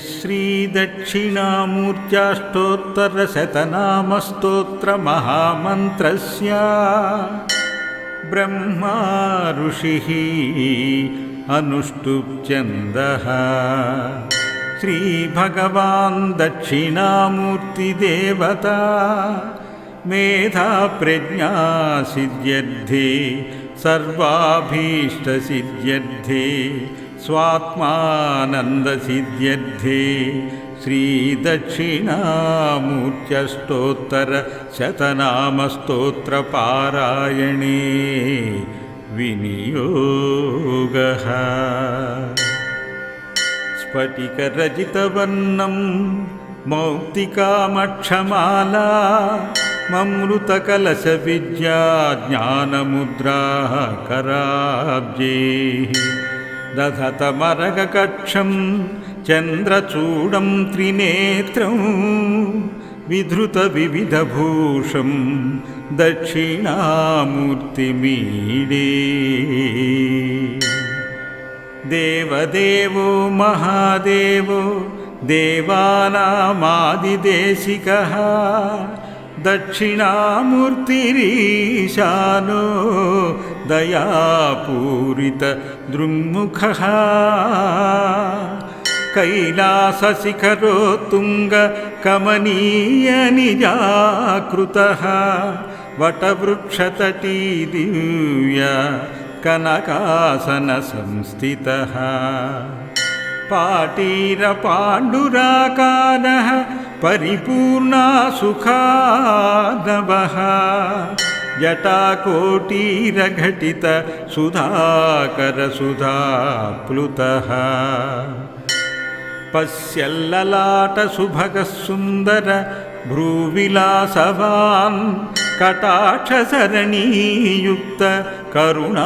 श्रीदक्षिणामूर्त्याष्टोत्तरशतनामस्तोत्रमहामन्त्रस्य ब्रह्मा ऋषिः अनुष्टुप्छन्दः श्रीभगवान् दक्षिणामूर्तिदेवता मेधाप्रज्ञासिद्ध्यर्थे सर्वाभीष्टसिद्ध्यर्थे स्वात्मानन्दसिद्ध्यर्थे श्रीदक्षिणामूर्त्यष्टोत्तरशतनामस्तोत्रपारायणे विनियोगः। स्फटिकरजितवर्णं मौक्तिकामक्षमाला ममृतकलशविद्या ज्ञानमुद्राः कराब्जे दधतमरगकक्षं चन्द्रचूडं त्रिनेत्रं विधृतविविधभूषं दक्षिणामूर्तिमीडे। देवदेवो महादेवो देवानामादिदेशिकः दक्षिणामूर्तिरीशानो दयापूरितदृङ्मुखः कैलासशिखरोत्तुङ्गकमनीयनिजाकृतः वटवृक्षतटी दिव्य कनकासनसंस्थितः पाटीरपाण्डुराकारः परिपूर्णासुखानवः जटाकोटीरघटितसुधाकरसुधाप्लुतः पश्यल्ललाटसुभगः सुन्दर भ्रूविलासवान् कटाक्षसरणीयुक्त करुणापूर्णलोचनः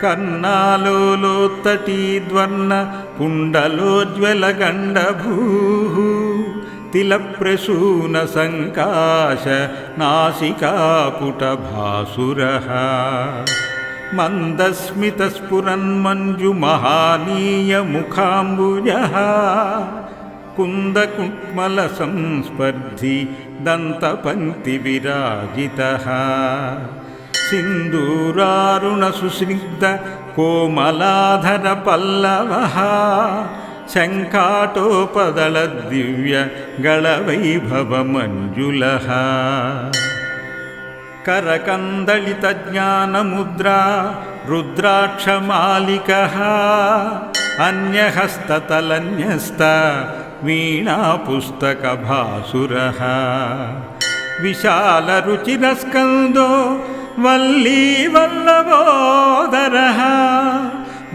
कर्णालोलोत्तटीद्वर्ण कुण्डलोज्ज्वलगण्डभूः तिलप्रसूनसङ्काश नासिकापुटभासुरः मन्दस्मितस्फुरन्मञ्जुमहानीयमुखाम्बुजः कुन्दकुट्मलसंस्पर्धी दन्तपङ्क्तिविराजितः सिन्दूरारुणसुस्निग्ध कोमलाधरपल्लवः शङ्काटोपदलदिव्यगळवैभवमञ्जुलः करकन्दलितज्ञानमुद्रा रुद्राक्षमालिकः अन्यहस्ततलन्यस्त वीणापुस्तकभासुरः विशालरुचिरस्कन्दो वल्लीवल्लभोदरः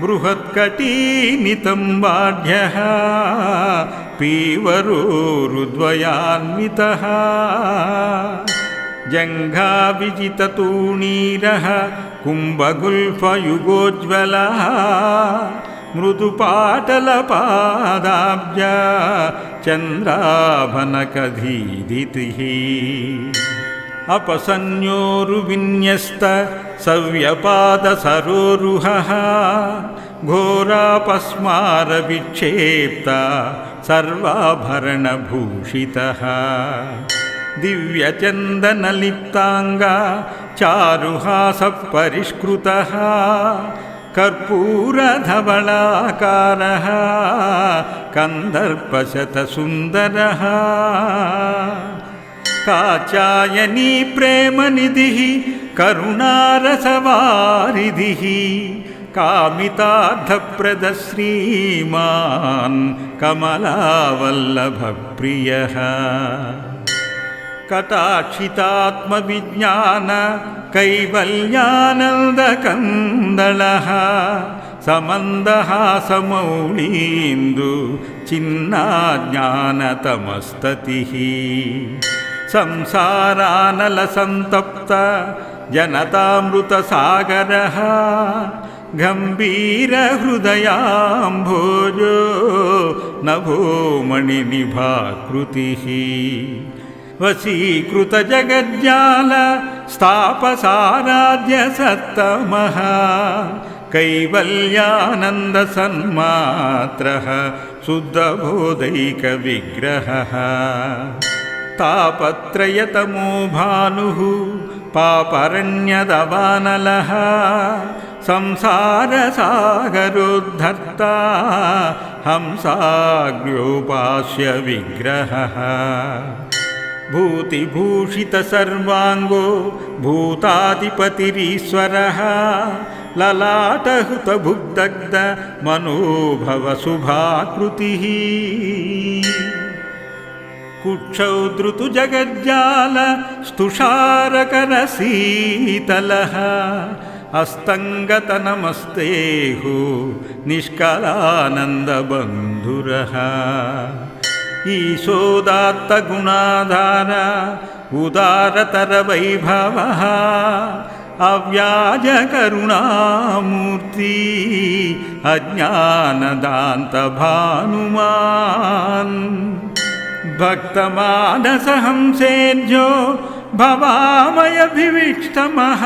बृहत्कटीनितम्बाढ्यः पीवरोरुद्वयान्वितः जङ्घाविजिततूणीरः कुम्भगुल्फयुगोज्ज्वलः मृदुपाटलपादाब्जा चन्द्राभनकधीदितिः अपसन्योरुविन्यस्त सव्यपादसरोरुहः घोरापस्मारविक्षेप्ता सर्वाभरणभूषितः दिव्यचन्दनलिप्ताङ्गा चारुहासपरिष्कृतः कर्पूरधवलाकारः कन्दर्पशतसुन्दरः काचायनी प्रेमनिधिः करुणारसवारिधिः कामितार्थप्रदः श्रीमान् कमलावल्लभप्रियः कटाक्षितात्मविज्ञान कैवल्यानन्दकन्दलः समन्दहासमौळीन्दु चिन्नाज्ञानतमस्ततिः संसारानलसन्तप्त जनतामृतसागरः गम्भीरहृदयाम्भोजो नभोमणिनिभाकृतिः वशीकृतजगज्जाल स्थापसाराध्यसत्तमः कैवल्यानन्दसन्मात्रः शुद्धबोधैकविग्रहः तापत्रयतमो भानुः पापरण्यदवानलः संसारसागरोद्धर्ता हंसाग्र्योपास्य विग्रहः भूतिभूषितसर्वाङ्गो भूताधिपतिरीश्वरः ललाटहुतभुग्दग्ध मनोभवशुभाकृतिः कुक्षौ धृतुजगज्जाल स्तुषारकरशीतलः अस्तङ्गतनमस्तेहो निष्कलानन्दबन्धुरः ईशोदात्तगुणाधार उदारतरवैभवः अव्याजकरुणामूर्ति अज्ञानदान्तभानुमान् भक्तमानसहंसेज्यो भवामयभिविष्टमः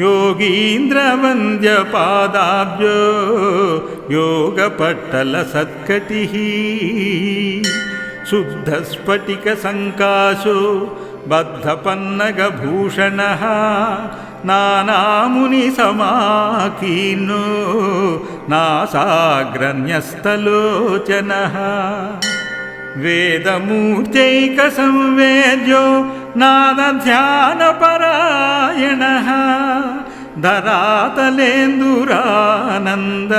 योगीन्द्रवन्द्यपादाब्जो योगपट्टलसत्कटिः शुद्धस्फटिकसङ्काशो बद्धपन्नगभूषणः नानामुनिसमाकीर्णो नासाग्रन्यस्तलोचनः वेदमूर्त्यैकसंवेद्यो नादध्यानपरायणः धरातलेन्दुरानन्द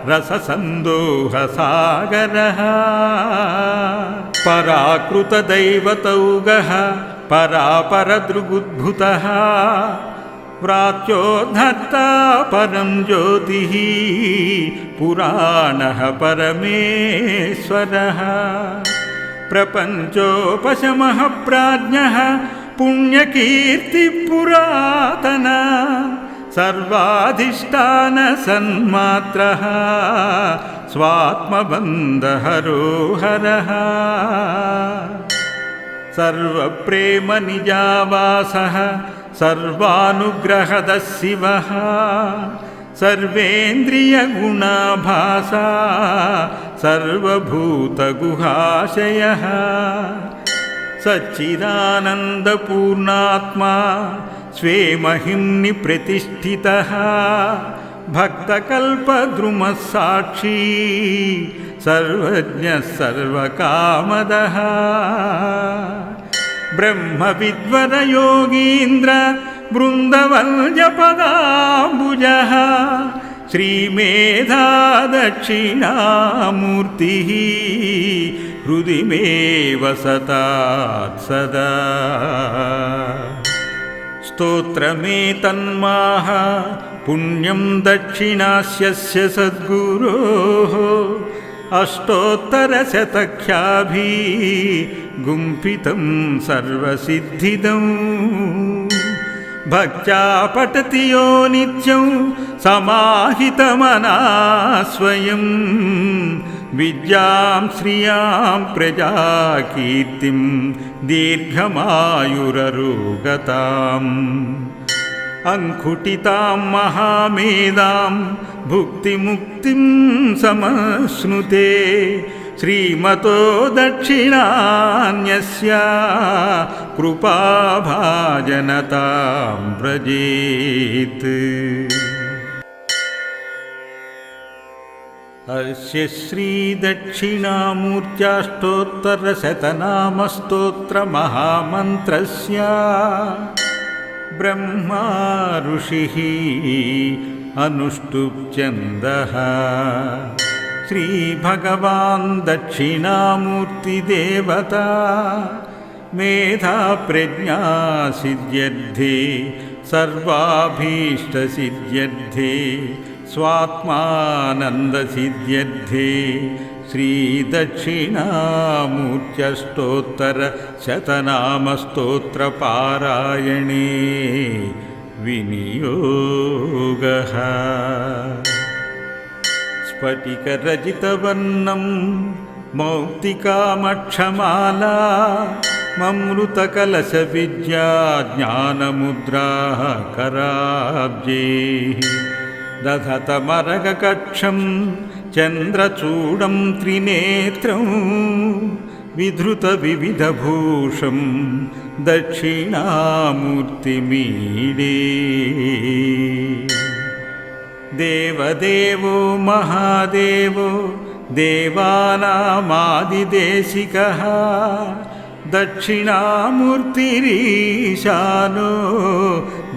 रससन्दोहसागरः पराकृतदैवतौगः परापरदृगुद्भुतः व्रात्योद्धर्ता परं ज्योतिः पुराणः परमेश्वरः प्रपञ्चोपशमः प्राज्ञः पुण्यकीर्तिपुरातन सर्वाधिष्ठानसन्मात्रः स्वात्मबन्धहरोहरः सर्वप्रेमनिजावासः सर्वानुग्रहदः शिवः सर्वेन्द्रियगुणाभासा सर्वभूतगुहाशयः सच्चिदानन्दपूर्णात्मा स्वे महिम्नि प्रतिष्ठितः भक्तकल्पद्रुमः साक्षी सर्वज्ञः सर्वकामदः ब्रह्मविद्वरयोगीन्द्र वृन्दवल्यपदाम्बुजः श्रीमेधा दक्षिणामूर्तिः हृदि मे वसतात् सदा स्तोत्रमेतन्माह पुण्यं दक्षिणास्यस्य सद्गुरोः अष्टोत्तरशतख्याभिगुम्फितं सर्वसिद्धिदम् भक्त्या पठति यो नित्यं समाहितमनः स्वयं विद्यां श्रियां प्रजाकीर्तिं दीर्घमायुररोगताम् अंकुटितां महामेधां भुक्तिमुक्तिं समश्नुते श्रीमतो दक्षिणान्यस्य कृपाभाजनतां व्रजेत्। अस्य श्रीदक्षिणामूर्त्याष्टोत्तरशतनामस्तोत्रमहामन्त्रस्य ब्रह्मा ऋषिः अनुष्टुप् श्रीभगवान् दक्षिणामूर्तिदेवता मेधा प्रज्ञा सिद्ध्यर्थे सर्वाभीष्टसिद्ध्यर्थे स्वात्मानन्दसिद्ध्यर्थे श्रीदक्षिणामूर्त्यष्टोत्तरशतनामस्तोत्रपारायणे विनियोगः। स्फटिकरजितवर्णं मौक्तिकामक्षमाला ममृतकलशविद्या ज्ञानमुद्राः कराब्जे दधतमरगकक्षं चन्द्रचूडं त्रिनेत्रं विधृतविविधभूषं दक्षिणामूर्तिमीडे देवदेवो महादेवो देवानामादिदेशिकः दक्षिणामूर्तिरीशानो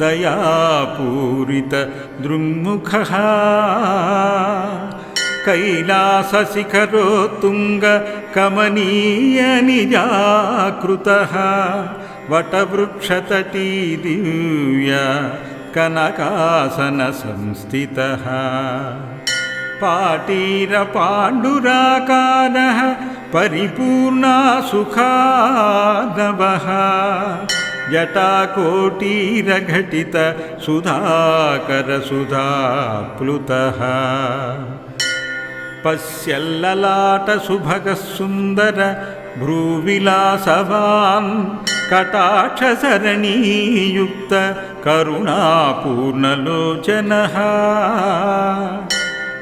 दयापूरितदृङ्मुखः कैलासशिखरोत्तुङ्गकमनीयनिजाकृतः वटवृक्षतटी दिव्या कनकासनसंस्थितः पाटीरपाण्डुराकारः परिपूर्णासुखार्णवः जटाकोटीरघटितसुधाकरसुधाप्लुतः पश्यल्ललाटसुभगः सुन्दर भ्रूविलासवान् कटाक्षसरणीयुक्त करुणापूर्णलोचनः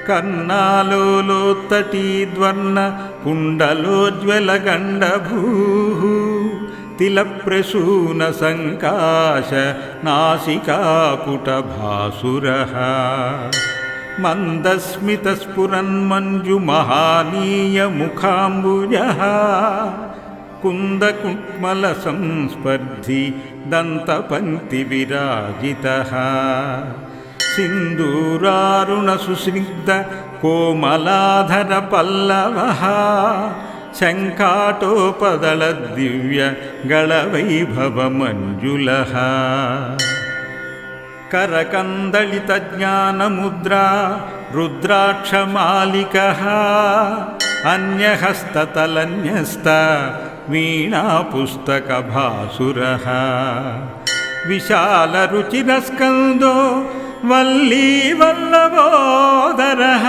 कर्णालोलोत्तटीद्वर्ण कुण्डलोज्ज्वलगण्डभूः तिलप्रसूनसङ्काश नासिकापुटभासुरः मन्दस्मितस्फुरन्मञ्जुमहानीयमुखाम्बुजः कुन्दकुट्मलसंस्पर्धी दन्तपङ्क्तिविराजितः सिन्दूरारुणसुस्निग्ध कोमलाधरपल्लवः शङ्काटोपदलदिव्यगळवैभवमञ्जुलः करकन्दलितज्ञानमुद्रा रुद्राक्षमालिकः अन्यहस्ततलन्यस्त वीणापुस्तकभासुरः विशालरुचिरस्कन्दो वल्लीवल्लभोदरः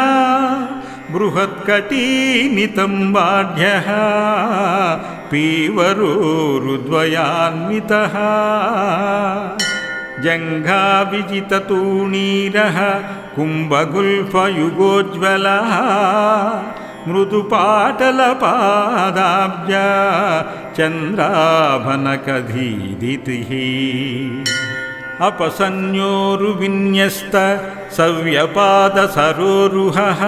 बृहत्कटीनितम्बाढ्यः पीवरोरुद्वयान्वितः जङ्घाविजिततूणीरः कुम्भगुल्फयुगोज्ज्वलः मृदुपाटलपादाब्जा चन्द्राभनकधीदितिः अपसन्योरुविन्यस्त सव्यपादसरोरुहः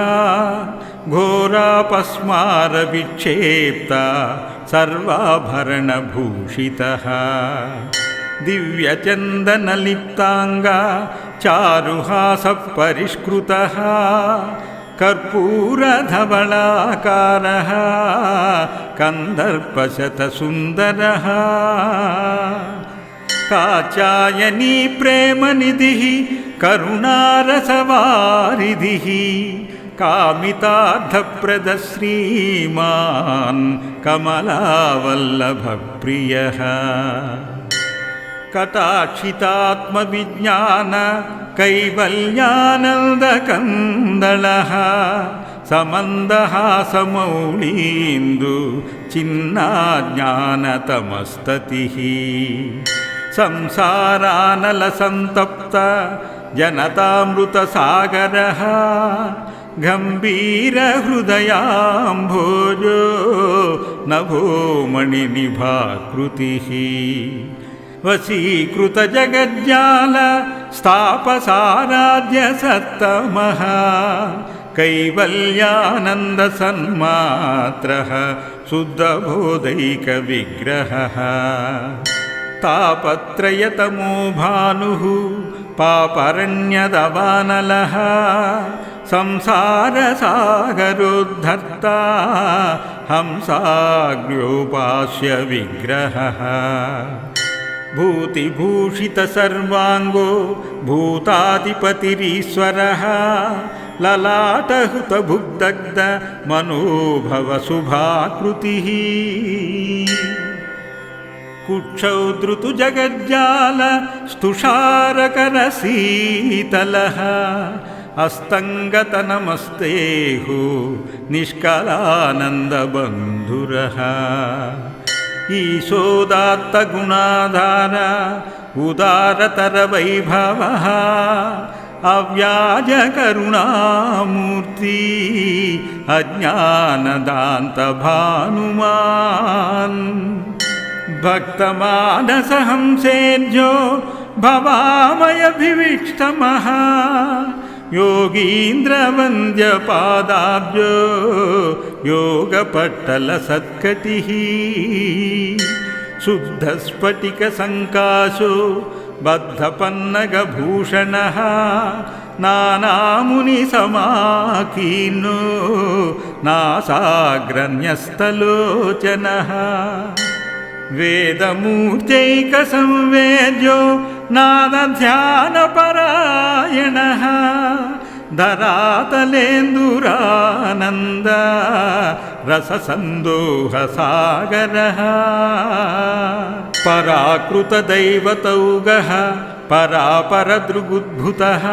घोरापस्मारविक्षेप्ता सर्वाभरणभूषितः दिव्यचन्दनलिप्ताङ्गा चारुहासपरिष्कृतः कर्पूरधवलाकारः कन्दर्पशतसुन्दरः काचायनी प्रेमनिधिः करुणारसवारिधिः कामितार्थप्रदः श्रीमान् कमलावल्लभप्रियः कटाक्षितात्मविज्ञान कैवल्यानन्दकन्दलः समन्दहासमौळीन्दु चिन्नाज्ञानतमस्ततिः संसारानलसन्तप्त जनतामृतसागरः गम्भीरहृदयाम्भोजो नभोमणिनिभाकृतिः वशीकृतजगज्जाल स्थापसाराध्य सत्तमः कैवल्यानन्दसन्मात्रः शुद्धबोधैकविग्रहः तापत्रयतमो भानुः पापरण्यदवानलः संसारसागरोद्धर्ता हंसाग्र्योपास्य विग्रहः भूतिभूषितसर्वाङ्गो भूताधिपतिरीश्वरः ललाटहुतभुग्दग्ध मनोभवशुभाकृतिः कुक्षौधृतुजगज्जाल स्तुषारकरशीतलः अस्तङ्गतनमस्तेहो निष्कलानन्दबन्धुरः ఈశోదాత్తగుణాధార ఉదారతర వైభవః అవ్యాజ కరుణామూర్తి అజ్ఞానదాంత భానుమాన్ భక్తమానసహంసేజ్యో భవామయభివిక్తమః योगीन्द्रवन्द्यपादाब्जो योगपट्टलसत्कटिः शुद्धस्फटिकसङ्काशो बद्धपन्नगभूषणः नानामुनिसमाकीर्णो नासाग्रन्यस्तलोचनः वेदमूर्त्यैकसंवेद्यो नादध्यानपरायणः धरातलेन्दुरानन्द रससन्दोहसागरः पराकृतदैवतौगः परापरदृगुद्भुतः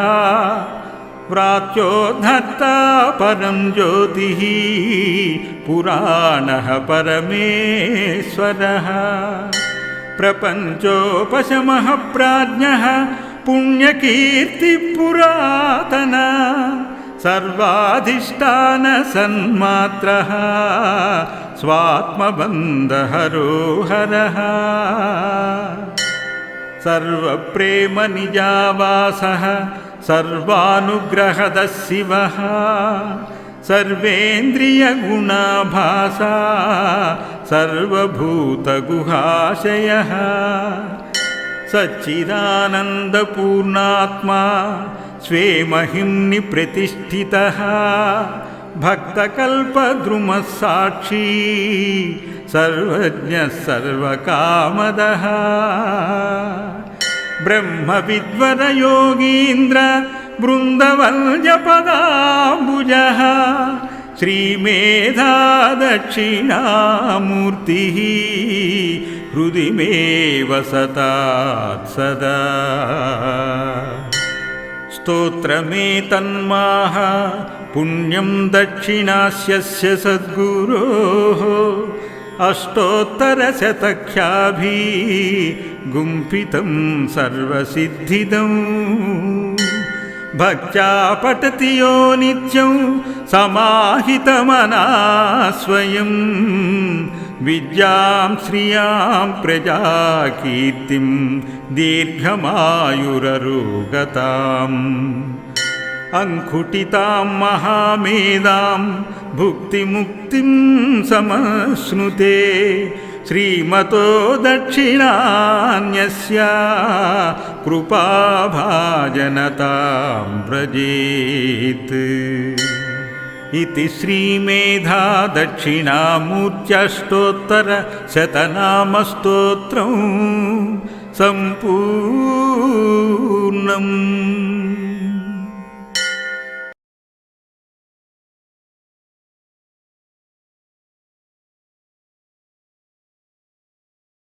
व्रात्योद्धर्ता परं ज्योतिः पुराणः परमेश्वरः प्रपञ्चोपशमः प्राज्ञः पुण्यकीर्तिपुरातन सर्वाधिष्ठानसन्मात्रः स्वात्मबन्धहरोहरः सर्वप्रेमनिजावासः सर्वानुग्रहदः शिवः सर्वेन्द्रियगुणाभासा सर्वभूतगुहाशयः सच्चिदानन्दपूर्णात्मा स्वे महिम्नि प्रतिष्ठितः भक्तकल्पद्रुमः साक्षी सर्वज्ञः सर्वकामदः ब्रह्मविद्वरयोगीन्द्र बृन्दवल्यपदाम्बुजः श्रीमेधा दक्षिणामूर्तिः हृदि मे वसतात् सदा स्तोत्रमेतन्माह पुण्यं दक्षिणास्यस्य सद्गुरोः अष्टोत्तरशतख्याभिगुम्फितं सर्वसिद्धिदं भक्त्या पठति यो नित्यं समाहितमना स्वयं विद्यां श्रियां प्रजाकीर्तिं दीर्घमायुररोगताम् अंकुटितां महामेधां भुक्तिमुक्तिं समश्नुते श्रीमतो दक्षिणान्यस्य कृपाभाजनतां व्रजेत् इति श्रीमेधा दक्षिणामूर्त्यष्टोत्तरशतनामस्तोत्रं सम्पूर्णम्।